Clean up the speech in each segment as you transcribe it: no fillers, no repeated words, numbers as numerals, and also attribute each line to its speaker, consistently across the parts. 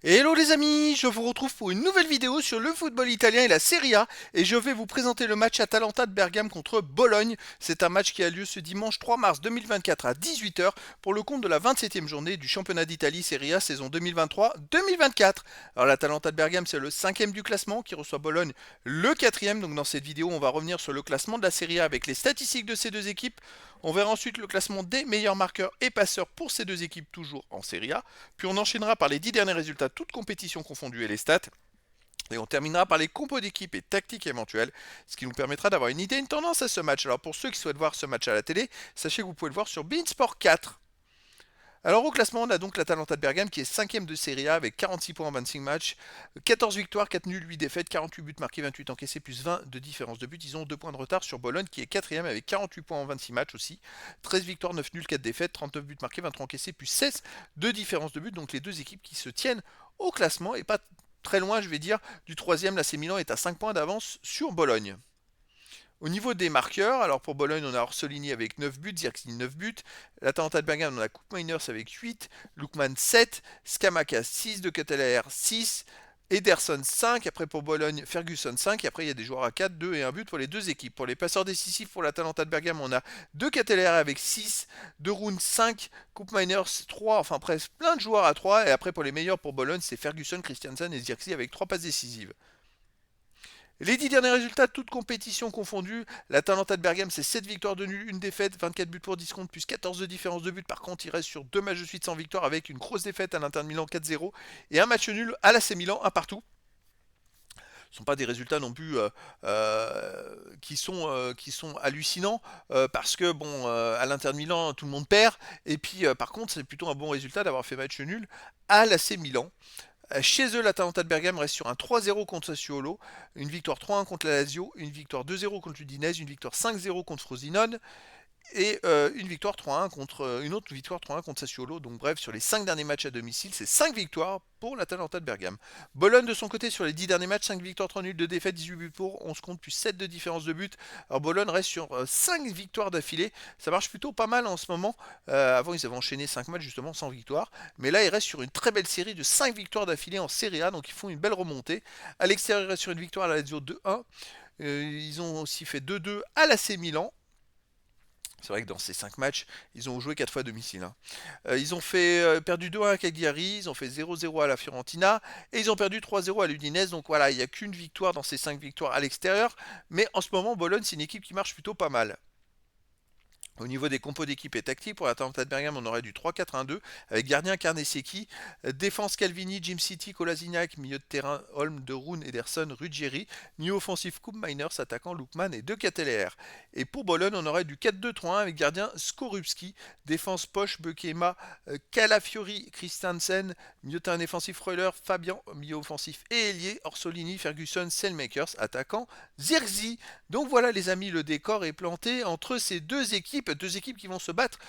Speaker 1: Hello les amis, je vous retrouve pour une nouvelle vidéo sur le football italien et la Serie A et je vais vous présenter le match Atalanta de Bergame contre Bologne. C'est un match qui a lieu ce dimanche 3 mars 2024 à 18 h pour le compte de la 27e journée du championnat d'Italie Serie A saison 2023-2024. Alors l'Atalanta de Bergame c'est le 5e du classement qui reçoit Bologne le 4e. Donc dans cette vidéo on va revenir sur le classement de la Serie A avec les statistiques de ces deux équipes. On verra ensuite le classement des meilleurs marqueurs et passeurs pour ces deux équipes toujours en Serie A. Puis on enchaînera par les 10 derniers résultats, toutes compétitions confondues et les stats. Et on terminera par les compos d'équipe et tactiques éventuelles, ce qui nous permettra d'avoir une idée, une tendance à ce match. Alors pour ceux qui souhaitent voir ce match à la télé, sachez que vous pouvez le voir sur Beansport 4. Alors au classement, on a donc l'Atalanta de Bergame qui est 5e de Serie A avec 46 points en 25 matchs, 14 victoires, 4 nuls, 8 défaites, 48 buts marqués, 28 encaissés, plus 20 de différence de but. Ils ont 2 points de retard sur Bologne qui est 4e avec 48 points en 26 matchs aussi, 13 victoires, 9 nuls, 4 défaites, 39 buts marqués, 23 encaissés, plus 16 de différence de but. Donc les deux équipes qui se tiennent au classement et pas très loin, je vais dire, du troisième. L'AC Milan est à 5 points d'avance sur Bologne. Au niveau des marqueurs, alors pour Bologne, on a Orsolini avec 9 buts, Zirkzee 9 buts. L'Atalanta de Bergame, on a Koop Miners avec 8, Lookman 7, Scamacca 6, De Ketelaere 6, Ederson 5, après pour Bologne, Ferguson 5, et après il y a des joueurs à 4, 2 et 1 but pour les deux équipes. Pour les passeurs décisifs pour l'Atalanta de Bergame, on a De Ketelaere avec 6, De Roon 5, Koop Miners 3, enfin presque plein de joueurs à 3, et après pour les meilleurs pour Bologne, c'est Ferguson, Christiansen et Zirkzee avec 3 passes décisives. Les 10 derniers résultats, toutes compétitions confondues. L'Atalanta de Bergame, c'est 7 victoires de nul, 1 défaite, 24 buts pour 10 comptes, plus 14 de différence de but. Par contre, il reste sur 2 matchs de suite sans victoire avec une grosse défaite à l'Inter de Milan 4-0 et un match nul à l'AC Milan, un partout. Ce ne sont pas des résultats non plus qui sont hallucinants parce que bon à l'Inter de Milan tout le monde perd et puis par contre c'est plutôt un bon résultat d'avoir fait match nul à l'AC Milan. Chez eux, l'Atalanta de Bergame reste sur un 3-0 contre Sassuolo, une victoire 3-1 contre la Lazio, une victoire 2-0 contre l'Udinese, une victoire 5-0 contre Frosinone et une victoire 3-1 contre une autre victoire 3-1 contre Sassuolo. Donc bref, sur les 5 derniers matchs à domicile, c'est 5 victoires pour l'Atalanta de Bergame. Bologne de son côté sur les 10 derniers matchs, 5 victoires, 3 nuls, 2 défaites, 18 buts pour, 11 comptes plus 7 de différence de but. Alors Bologne reste sur 5 victoires d'affilée, ça marche plutôt pas mal en ce moment. Avant ils avaient enchaîné 5 matchs justement sans victoire, mais là ils restent sur une très belle série de 5 victoires d'affilée en Serie A, donc ils font une belle remontée. À l'extérieur ils restent sur une victoire à la Lazio 2-1. Ils ont aussi fait 2-2 à l'AC Milan. C'est vrai que dans ces 5 matchs, ils ont joué 4 fois à domicile, hein. Ils ont fait perdu 2-1 à Cagliari, ils ont fait 0-0 à la Fiorentina et ils ont perdu 3-0 à l'Udinese. Donc voilà, il n'y a qu'une victoire dans ces 5 victoires à l'extérieur. Mais en ce moment, Bologne, c'est une équipe qui marche plutôt pas mal. Au niveau des compos d'équipe et tactique, pour l'Atalanta de Bergame, on aurait du 3-4-1-2 avec gardien Carnesecchi, défense Calvini, Jim City, Kolasinac, milieu de terrain Holm, De Roon, Ederson, Ruggieri, milieu offensif Koop Miners, attaquant Lookman et De Ketelaere. Et pour Bologne, on aurait du 4-2-3-1 avec gardien Skorupski, défense Poche, Bekema, Calafiori, Christensen, milieu de terrain défensif Freuler, Fabian, milieu offensif et ailier, Orsolini, Ferguson, Selmakers, attaquant Zirkzee. Donc voilà les amis, le décor est planté entre ces deux équipes qui vont se battre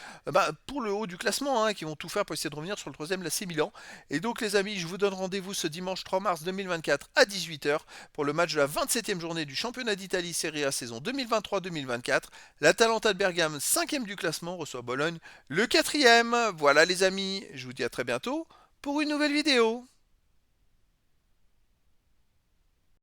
Speaker 1: pour le haut du classement, hein, qui vont tout faire pour essayer de revenir sur le troisième, l'AC Milan. Et donc les amis, je vous donne rendez-vous ce dimanche 3 mars 2024 à 18 h pour le match de la 27e journée du championnat d'Italie Serie A saison 2023-2024. L'Atalanta de Bergame, 5e du classement, reçoit Bologne, le 4e. Voilà les amis, je vous dis à très bientôt pour une nouvelle vidéo.